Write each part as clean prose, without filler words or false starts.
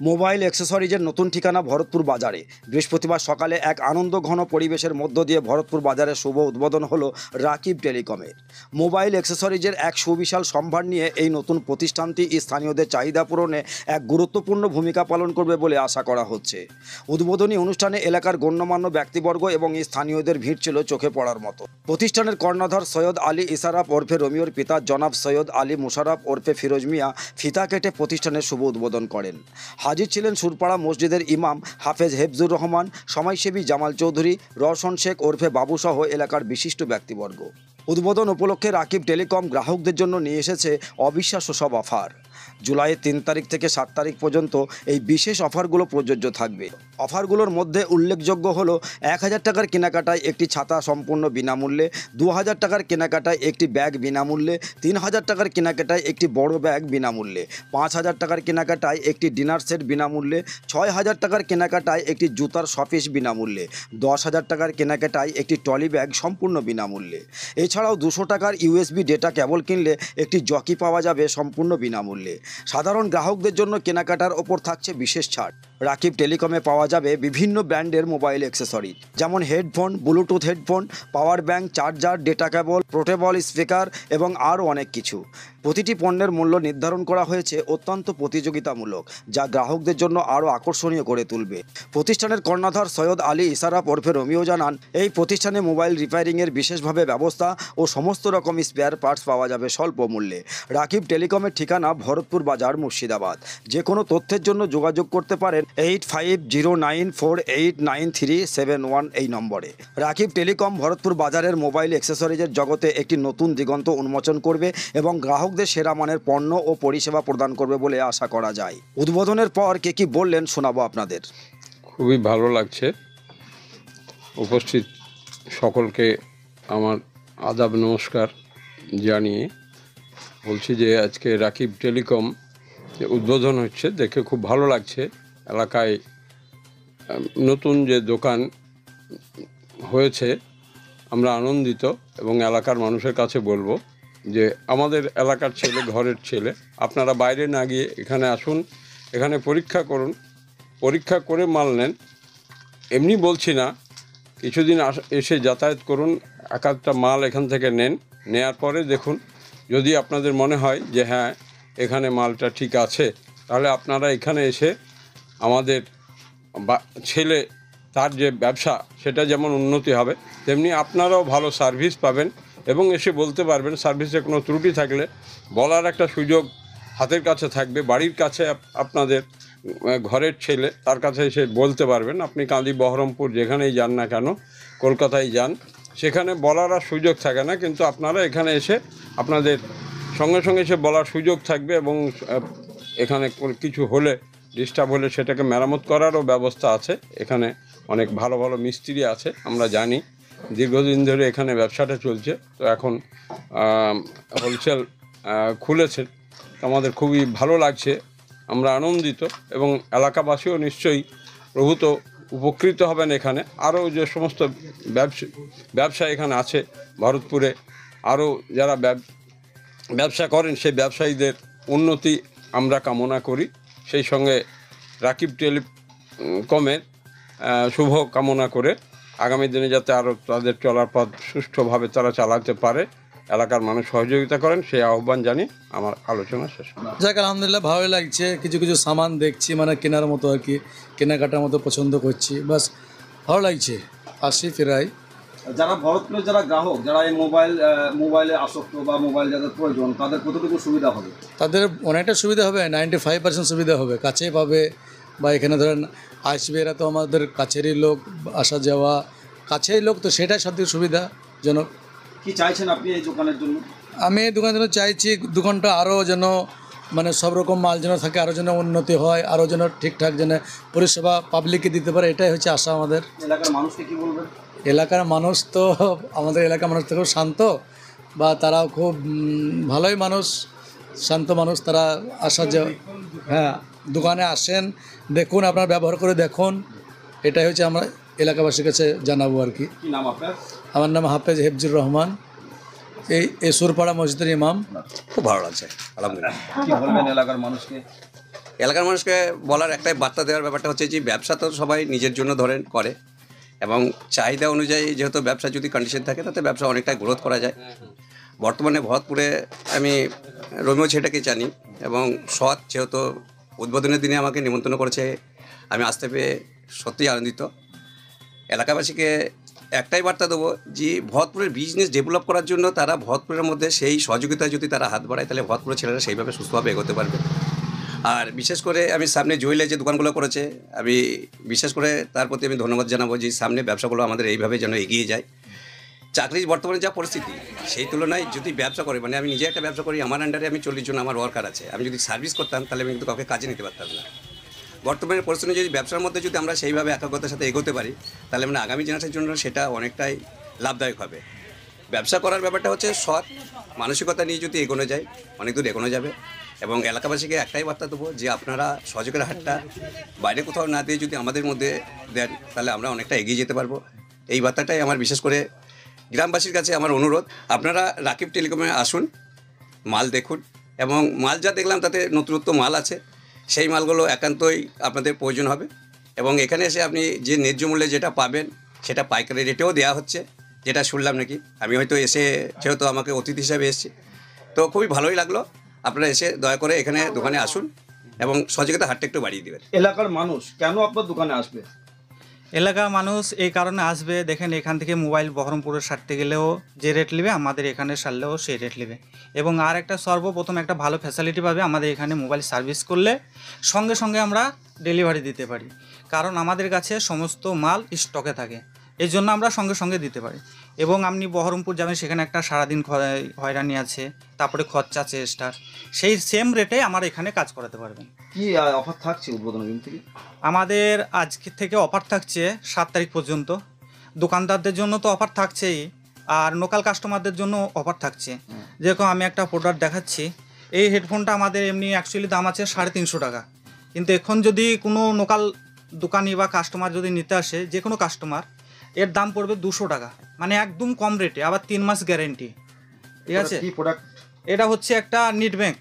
Mobile অ্যাক্সেসরিজের নতুন ঠিকানা ভরতপুর বাজারে। বৃহস্পতিবার সকালে এক আনন্দঘন পরিবেশের মধ্য দিয়ে ভরতপুর বাজারে শুভ উদ্বোধন হলো রাকিব টেলিকমের। মোবাইল অ্যাক্সেসরিজের এক সুবিশাল সম্ভার নিয়ে এই নতুন প্রতিষ্ঠানটি স্থানীয়দের চাহিদা পূরণে এক গুরুত্বপূর্ণ ভূমিকা পালন করবে বলে আশা করা হচ্ছে। উদ্বোধনী অনুষ্ঠানে এলাকার গণ্যমান্য ব্যক্তিবর্গ এবং স্থানীয়দের ভিড় ছিল চোখে পড়ার মতো। প্রতিষ্ঠানের কর্ণধার সৈয়দ আলী ইসারাফ ওরফে রোমিওর পিতা জনাব সৈয়দ আলী মুশারফ ওরফে ফিরোজ মিয়া ফিতা কেটে প্রতিষ্ঠানের শুভ উদ্বোধন করেন। হাজির ছিলেন সুরপাড়া মসজিদের ইমাম হাফেজ হেফজুর রহমান, সমাজসেবী জামাল চৌধুরী, রওশন শেখ ওরফে বাবুসহ এলাকার বিশিষ্ট ব্যক্তিবর্গ। উদ্বোধন উপলক্ষে রাকিব টেলিকম গ্রাহকদের জন্য নিয়ে এসেছে অবিশ্বাস্য সব অফার। জুলাইয়ের 3 তারিখ থেকে 7 তারিখ পর্যন্ত এই বিশেষ অফারগুলো প্রযোজ্য থাকবে। অফারগুলোর মধ্যে উল্লেখযোগ্য হলো 1000 টাকার কেনাকাটায় একটি ছাতা সম্পূর্ণ বিনামূল্যে, 2000 টাকার কেনাকাটায় একটি ব্যাগ বিনামূল্যে, 3000 টাকার কেনাকাটায় একটি বড় ব্যাগ বিনামূল্যে, 5000 টাকার কেনাকাটায় একটি ডিনার সেট বিনামূল্যে, 6000 টাকার কেনাকাটায় একটি জুতার শপিস বিনামূল্যে, 10,000 টাকার কেনাকাটায় একটি ট্রলি ব্যাগ সম্পূর্ণ বিনামূল্যে। এছাড়াও 200 টাকার ইউএসবি ডেটা কেবল কিনলে একটি জকি পাওয়া যাবে সম্পূর্ণ বিনামূল্যে। সাধারণ গ্রাহকদের জন্য কেনাকাটার ওপর থাকছে বিশেষ ছাড়। রাকিব টেলিকমে পাওয়া যাবে বিভিন্ন ব্র্যান্ডের মোবাইল অ্যাক্সেসরি, যেমন headphone, Bluetooth headphone, power bank, charger, data কেবল, পোর্টেবল স্পিকার এবং আরও অনেক কিছু। প্রতিটি পণ্যের মূল্য নির্ধারণ করা হয়েছে অত্যন্ত প্রতিযোগিতামূলক, যা গ্রাহকদের জন্য আরও আকর্ষণীয় করে তুলবে। প্রতিষ্ঠানের কর্ণধার সৈয়দ আলী ইসারাফ ওরফে রোমিও জানান, এই প্রতিষ্ঠানে মোবাইল রিপেয়ারিংয়ের বিশেষভাবে ব্যবস্থা ও সমস্ত রকম স্পেয়ার পার্টস পাওয়া যাবে স্বল্প মূল্যে। রাকিব টেলিকমের ঠিকানা ভরতপুর বাজার, মুর্শিদাবাদ। যে কোনো তথ্যের জন্য যোগাযোগ করতে পারেন 8509489371 এই নম্বরে। রাকিব টেলিকম ভরতপুর বাজারের মোবাইল অ্যাক্সেসরিজের জগতে একটি নতুন দিগন্ত উন্মোচন করবে এবং গ্রাহকদের সেরা মানের পণ্য ও পরিষেবা প্রদান করবে বলে আশা করা যায়। উদ্বোধনের পর কে কি বললেন শোনাবো আপনাদের। খুবই ভালো লাগছে। উপস্থিত সকলকে আমার আদাব নমস্কার জানিয়ে বলছি যে আজকে রাকিব টেলিকম উদ্বোধন হচ্ছে, দেখে খুব ভালো লাগছে। এলাকায় নতুন যে দোকান হয়েছে আমরা আনন্দিত এবং এলাকার মানুষের কাছে বলবো যে আমাদের এলাকার ছেলে, ঘরের ছেলে, আপনারা বাইরে না গিয়ে এখানে আসুন, এখানে পরীক্ষা করুন, পরীক্ষা করে মাল নেন। এমনি বলছি না, কিছুদিন এসে যাতায়াত করুন, এক একটা মাল এখান থেকে নেন, নেয়ার পরে দেখুন যদি আপনাদের মনে হয় যে হ্যাঁ এখানে মালটা ঠিক আছে, তাহলে আপনারা এখানে এসে আমাদের ছেলে তার যে ব্যবসা সেটা যেমন উন্নতি হবে, তেমনি আপনারাও ভালো সার্ভিস পাবেন এবং এসে বলতে পারবেন। সার্ভিসে কোনো ত্রুটি থাকলে বলার একটা সুযোগ হাতের কাছে থাকবে। বাড়ির কাছে আপনাদের ঘরের ছেলে, তার কাছে এসে বলতে পারবেন। আপনি কাঁদি, বহরমপুর যেখানেই যান না কেন, কলকাতায় যান, সেখানে বলার আর সুযোগ থাকে না, কিন্তু আপনারা এখানে এসে আপনাদের সঙ্গে সঙ্গে এসে বলার সুযোগ থাকবে এবং এখানে কিছু হলে, ডিস্টার্ব হলে সেটাকে মেরামত করারও ব্যবস্থা আছে। এখানে অনেক ভালো ভালো মিস্ত্রি আছে, আমরা জানি, দীর্ঘদিন ধরে এখানে ব্যবসাটা চলছে। তো এখন হোলসেল খুলেছে, আমাদের খুবই ভালো লাগছে, আমরা আনন্দিত এবং এলাকাবাসীও নিশ্চয়ই প্রভূত উপকৃত হবেন। এখানে আরও যে সমস্ত ব্যবসা এখানে আছে ভরতপুরে, আরও যারা ব্যবসা করেন সেই ব্যবসায়ীদের উন্নতি আমরা কামনা করি। সেই সঙ্গে রাকিব টেলিকমের শুভ কামনা করে আগামী দিনে যাতে আরও তাদের চলার পথ সুষ্ঠুভাবে তারা চালাতে পারে, এলাকার মানুষ সহযোগিতা করেন, সেই আহ্বান জানিয়ে আমার আলোচনা শেষ। যাক, আলহামদুলিল্লাহ ভালোই লাগছে। কিছু কিছু সামান দেখছি, মানে কেনার মতো আর কি, কেনাকাটার মতো পছন্দ করছি, বাস ভালো লাগছে। আসি ফেরাই। যারা ভরতপুরের যারা গ্রাহক, যারা এই মোবাইলে আসক্ত বা মোবাইল যাদের প্রয়োজন, তাদের কতটুকু সুবিধা হবে? তাদের অনেকটা সুবিধা হবে, 95% সুবিধা হবে। কাছেই পাবে, বা এখানে ধরেন আসবে, এরা তো আমাদের কাছেরই লোক, আসা যাওয়া কাছেই লোক, তো সেটাই সবথেকে সুবিধাজনক। কি চাইছেন আপনি এই দোকানের জন্য? আমি এই দোকানের জন্য চাইছি দোকানটা আরও যেন, মানে সব রকম মাল যেন থাকে, আরও যেন উন্নতি হয়, আরও যেন ঠিকঠাক যেন পরিষেবা পাবলিককে দিতে পারে, এটাই হচ্ছে আশা আমাদের। এলাকার মানুষকে কি বলবেন? এলাকার মানুষ তো, আমাদের এলাকার মানুষ তো খুব শান্ত, বা তারাও খুব ভালোই মানুষ, শান্ত মানুষ। তারা আসা যাওয়া, হ্যাঁ, দোকানে আসেন, দেখুন, আপনার ব্যবহার করে দেখুন, এটাই হচ্ছে আমরা এলাকাবাসীর কাছে জানাবো আর কি। কি নাম আপনার? আমার নাম হাফেজ হেফজুর রহমান, এই সুরপাড়া মসজিদের ইমাম। খুব ভালো লাগছে, আলহামদুলিল্লাহ। কি বলবেন এলাকার মানুষকে? এলাকার মানুষকে বলার একটাই বার্তা দেওয়ার ব্যাপারটা হচ্ছে যে ব্যবসা তো সবাই নিজের জন্য ধরেন করে, এবং চাহিদা অনুযায়ী যেহেতু ব্যবসা যদি কন্ডিশন থাকে তাতে ব্যবসা অনেকটাই গ্রোথ করা যায়। বর্তমানে ভরতপুরে আমি রোমিও ছেলেটাকে জানি, এবং সৎ যেহেতু উদ্বোধনের দিনে আমাকে নিমন্ত্রণ করেছে, আমি আসতে পেয়ে সত্যিই আনন্দিত। এলাকাবাসীকে একটাই বার্তা দেবো যে ভরতপুরের বিজনেস ডেভেলপ করার জন্য তারা ভরতপুরের মধ্যে সেই সহযোগিতায় যদি তারা হাত বাড়ায় তাহলে ভরতপুরের ছেলেরা সেইভাবে সুস্থভাবে এগোতে পারবে। আর বিশেষ করে আমি সামনে জুয়েলে যে দোকানগুলো করেছে, আমি বিশেষ করে তার প্রতি আমি ধন্যবাদ জানাবো যে সামনে ব্যবসাগুলো আমাদের এইভাবে যেন এগিয়ে যায়। চাকরির বর্তমানে যা পরিস্থিতি সেই তুলনায় যদি ব্যবসা করি, মানে আমি নিজে একটা ব্যবসা করি, আমার আন্ডারে আমি 40 জন আমার ওয়ার্কার আছে, আমি যদি সার্ভিস করতাম তাহলে আমি কিন্তু কাউকে কাজে নিতে পারতাম না। বর্তমানে পরিস্থিতি যদি ব্যবসার মধ্যে যদি আমরা সেইভাবে একাগ্রতার সাথে এগোতে পারি তাহলে মানে আগামী জেনারেশনের জন্য সেটা অনেকটাই লাভদায়ক হবে। ব্যবসা করার ব্যাপারটা হচ্ছে সৎ মানসিকতা নিয়ে যদি এগোনো যায় অনেক দূর এগোনো যাবে। এবং এলাকাবাসীকে একটাই বার্তা দেবো যে আপনারা সহযোগের হাতটা বাইরে কোথাও না দিয়ে যদি আমাদের মধ্যে দেন তাহলে আমরা অনেকটা এগিয়ে যেতে পারবো। এই বার্তাটাই আমার বিশেষ করে গ্রামবাসীর কাছে আমার অনুরোধ, আপনারা রাকিব টেলিকমে আসুন, মাল দেখুন, এবং মাল যা দেখলাম তাতে নতুনত্ব মাল আছে, সেই মালগুলো একান্তই আপনাদের প্রয়োজন হবে। এবং এখানে এসে আপনি যে ন্যায্য মূল্যে যেটা পাবেন সেটা পাইকারি রেটেও দেওয়া হচ্ছে, যেটা শুনলাম নাকি। আমি হয়তো এসে যেহেতু আমাকে অতিথি হিসাবে এসেছি, তো খুবই ভালোই লাগলো। আপনারা এসে দয়া করে এখানে দোকানে আসুন এবং সহযোগিতা হাতটা একটু বাড়িয়ে দেবেন। এলাকার মানুষ কেন আপনার দোকানে আসবে? এলাকার মানুষ এই কারণে আসবে, দেখেন এখান থেকে মোবাইল বহরমপুরে সারতে গেলেও যে রেট নেবে আমাদের এখানে সারলেও সেই রেট নেবে। এবং আর একটা সর্বপ্রথম একটা ভালো ফ্যাসিলিটি পাবে, আমাদের এখানে মোবাইল সার্ভিস করলে সঙ্গে সঙ্গে আমরা ডেলিভারি দিতে পারি, কারণ আমাদের কাছে সমস্ত মাল স্টকে থাকে, এই জন্য আমরা সঙ্গে সঙ্গে দিতে পারি। এবং আপনি বহরমপুর যাবেন, সেখানে একটা সারাদিন হয়রানি আছে, তারপরে খরচা আছে এক্সট্রা, সেই সেম রেটে আমার এখানে কাজ করাতে পারবেন। কি অফার থাকছে উদ্বোধনের দিন থেকে? আমাদের আজকে থেকে অফার থাকছে 7 তারিখ পর্যন্ত। দোকানদারদের জন্য তো অফার থাকছেই, আর লোকাল কাস্টমারদের জন্য অফার থাকছে। যেরকম আমি একটা প্রোডাক্ট দেখাচ্ছি, এই হেডফোনটা আমাদের এমনি অ্যাকচুয়ালি দাম আছে 350 টাকা, কিন্তু এখন যদি কোনো লোকাল দোকানি বা কাস্টমার যদি নিতে আসে, যে কোনো কাস্টমার, এর দাম পড়বে 200 টাকা, মানে একদম কম রেটে, আবার 3 মাস গ্যারেন্টি। ঠিক আছে, কি প্রোডাক্ট? এটা হচ্ছে একটা নিট ব্যাংক,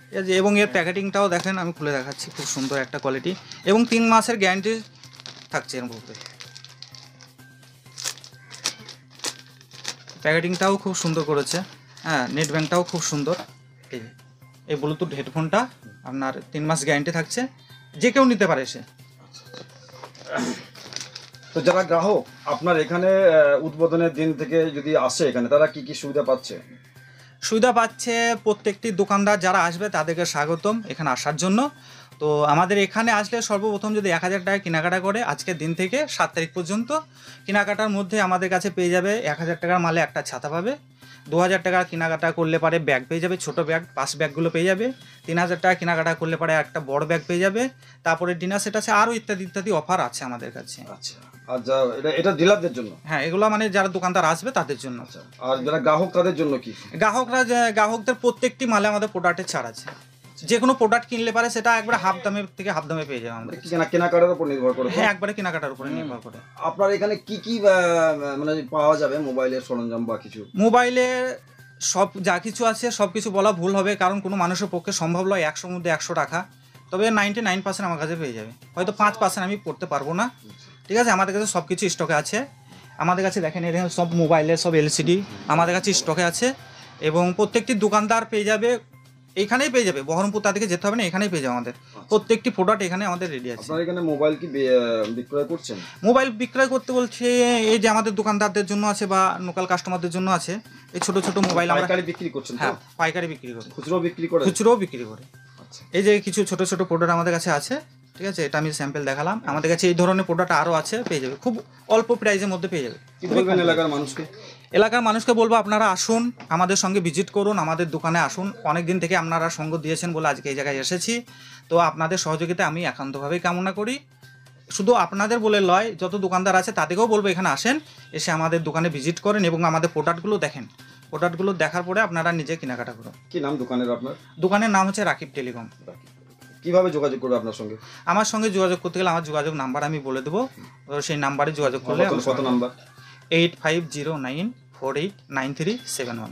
ঠিক আছে, এবং এর প্যাকেটিংটাও দেখেন, আমি খুলে দেখাচ্ছি, খুব সুন্দর একটা কোয়ালিটি, এবং 3 মাসের গ্যারান্টি থাকছে এর মধ্যে। প্যাকেটিংটাও খুব সুন্দর করেছে, হ্যাঁ, নেট ব্যাংকটাও খুব সুন্দর। এই ব্লুটুথ হেডফোনটা আপনার 3 মাস গ্যারান্টি থাকছে, যে কেউ নিতে পারে সে। তো যারা গ্রাহক আপনার এখানে উদ্বোধনের দিন থেকে যদি আসে এখানে, তারা কি কি সুবিধা পাচ্ছে? সুবিধা পাচ্ছে প্রত্যেকটি দোকানদার যারা আসবে তাদেরকে স্বাগতম এখানে আসার জন্য। তো আমাদের এখানে আসলে সর্বপ্রথম যদি 1000 টাকা কেনাকাটা করে আজকের দিন থেকে 7 তারিখ পর্যন্ত, কেনাকাটার মধ্যে আমাদের কাছে পেয়ে যাবে 1000 টাকার মালে একটা ছাতা পাবে, 2000 টাকা কেনাকাটা করলে পারে ব্যাগ পেয়ে যাবে, ছোটো ব্যাগ, পাস ব্যাগগুলো পেয়ে যাবে, 3000 টাকা কেনাকাটা করলে পারে একটা বড় ব্যাগ পেয়ে যাবে, তারপরে ডিনার সেট আছে, আরও ইত্যাদি ইত্যাদি অফার আছে আমাদের কাছে। আচ্ছা, আর এটা ডিলারদের জন্য? হ্যাঁ, এগুলো মানে যারা দোকানদার আসবে তাদের জন্য। আর যারা গ্রাহক তাদের জন্য কি? গ্রাহকদের প্রত্যেকটি মালে আমাদের প্রোডাক্টের ছাড় আছে, যে কোনো প্রোডাক্ট কিনলে পারে সেটা একবারে হাফ দামের থেকে হাফ দামে পেয়ে যাবে আমাদের। কেনাকাটার উপর নির্ভর করে? হ্যাঁ, একবারে কেনাকাটার উপরে নির্ভর করে। আপনার এখানে কি কি মানে পাওয়া যাবে মোবাইলের সরঞ্জাম বা কিছু? মোবাইলে সব যা কিছু আছে সব কিছু বলা ভুল হবে, কারণ কোনো মানুষের পক্ষে সম্ভব নয় 100-র মধ্যে 100 টাকা, তবে 99% আমার কাছে পেয়ে যাবে, হয়তো 5% আমি করতে পারবো না। ঠিক আছে, আমাদের কাছে সব কিছু স্টকে আছে। আমাদের কাছে দেখেন এখানে সব মোবাইলের সব এলসিডি আমাদের কাছে স্টকে আছে, এবং প্রত্যেকটি দোকানদার পেয়ে যাবে, এইখানেই পেয়ে যাবে, বহরমপুর তাদেরকে যেতে হবে না, এখানেই পেয়ে যাবে। আমাদের প্রত্যেকটি প্রোডাক্ট এখানে আমাদের রেডি আছে। আপনারা এখানে মোবাইল কি বিক্রয় করছেন? মোবাইল বিক্রয় করতে বলছে এই যে আমাদের দোকানদারদের জন্য আছে বা লোকাল কাস্টমারদের জন্য আছে, এই ছোট ছোট মোবাইল আমরা পাইকারি বিক্রি করছেন? হ্যাঁ, পাইকারি বিক্রি করি, খুচরো বিক্রি করে? খুচরোও বিক্রি করে। আচ্ছা, এই যে কিছু ছোট ছোট প্রোডাক্ট আমাদের কাছে আছে, ঠিক আছে, এটা আমি স্যাম্পল দেখালাম। আমাদের কাছে এই ধরনের প্রোডাক্ট আরও আছে, পেয়ে যাবে, খুব অল্প প্রাইসের মধ্যে পেয়ে যাবে। কি বলবেন এলাকার মানুষকে? এলাকার মানুষকে বলবো আপনারা আসুন, আমাদের সঙ্গে ভিজিট করুন, আমাদের দোকানে আসুন। অনেক দিন থেকে আপনারা সঙ্গ দিয়েছেন বলে আজকে এই জায়গায় এসেছি, তো আপনাদের সহযোগিতা আমি একান্তভাবেই কামনা করি। শুধু আপনাদের বলে নয়, যত দোকানদার আছে তাদেরকেও বলবো এখানে আসেন, এসে আমাদের দোকানে ভিজিট করেন এবং আমাদের প্রোডাক্টগুলো দেখেন। প্রোডাক্টগুলো দেখার পরে আপনারা নিজে কেনাকাটা করুন। কি নাম দোকানের আপনার? দোকানের নাম হচ্ছে রাকিব টেলিকম। কিভাবে যোগাযোগ করবে আপনার সঙ্গে? আমার সঙ্গে যোগাযোগ করতে গেলে আমার যোগাযোগ নাম্বার আমি বলে দেবো, সেই নাম্বারে যোগাযোগ করলে। কত নাম্বার? 8509489371।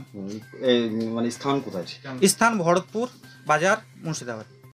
মানে স্থান কোথায়? স্থান ভরতপুর বাজার, মুর্শিদাবাদ।